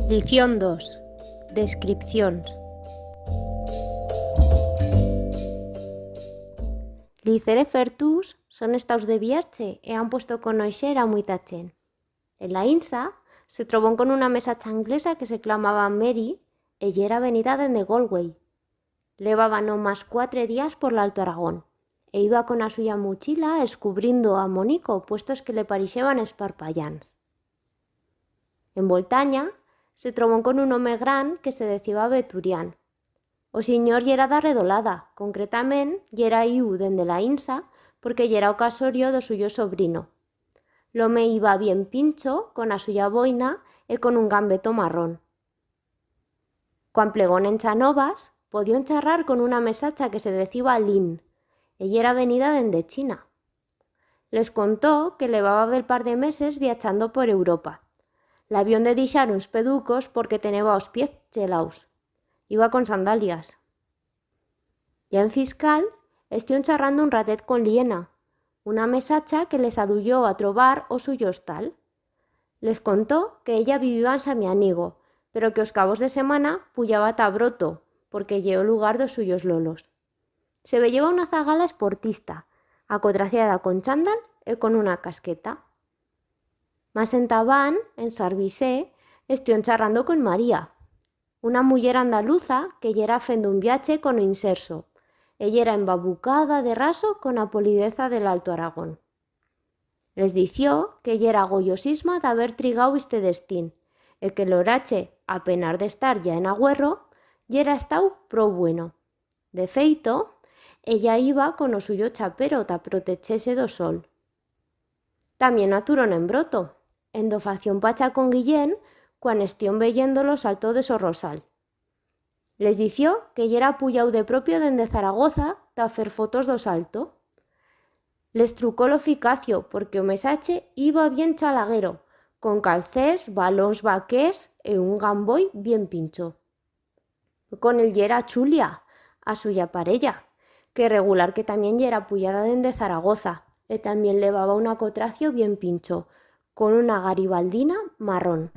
Lición 2. Descripcións. Licere fertús son estaus de viache e han puesto conoixer a muita chen. En la Insa se trobón con una mesa changlesa que se clamaba Mary e yera venida dende Galway. Levaba no más 4 días por l'Alto Aragón e iba con a suya mochila escubrindo a monico puestos que le parixeban esparpallans. En Voltaña se trobón con un home gran que se deciba Veturián. O siñor yera da Redolada, concretament yera iu dende la Insa porque yera o casorio do suyo sobrino. L'home iba bien pincho, con a suya boina e con un gambeto marrón. Cuan plegón en Chanovas, podión charrar con una mesacha que se deciba Lin, e yera venida dende China. Les contó que levaba bel par de meses viachando por Europa. L'avión de dixar uns peducos porque teneba os pies chelaus. Iba con sandalias. Ya en Fiscal, estión charrando un ratet con Liena, una mesacha que les aduyó a trobar o suyo hostal. Les contó que ella vivía en Samianigo, pero que os cabos de semana puyaba ta Broto, porque lle o lugar dos suyos lolos. Se veyeba una zagala esportista, acotraciada con chándal e con una casqueta. Más entabán, en Sarbisé, estión charrando con María, una muller andaluza que yera fendo un viache con o inserso. Ella era embabucada de raso con a polideza del Alto Aragón. Les dició que yera goyosisma d'haber trigau este destín e que l'orache, a penar de estar ya en Agüerro, yera estau prou bueno. De feito, ella iba con o suyo chapero ta protechese do sol. También aturon en Broto, en do fación pacha con Guillén, cuan estión veyéndolo saltó de so rosal. Les dició que yera puyau de propio dende Zaragoza ta fer fotos do salto. Les trucó lo ficacio porque o mesache iba bien chalaguero, con calcés, balóns vaqués e un gamboi bien pincho. Con el yera Chulia, a suya parella, que regular que también yera puyada dende Zaragoza e también levaba un acotracio bien pincho, con una garibaldina marrón.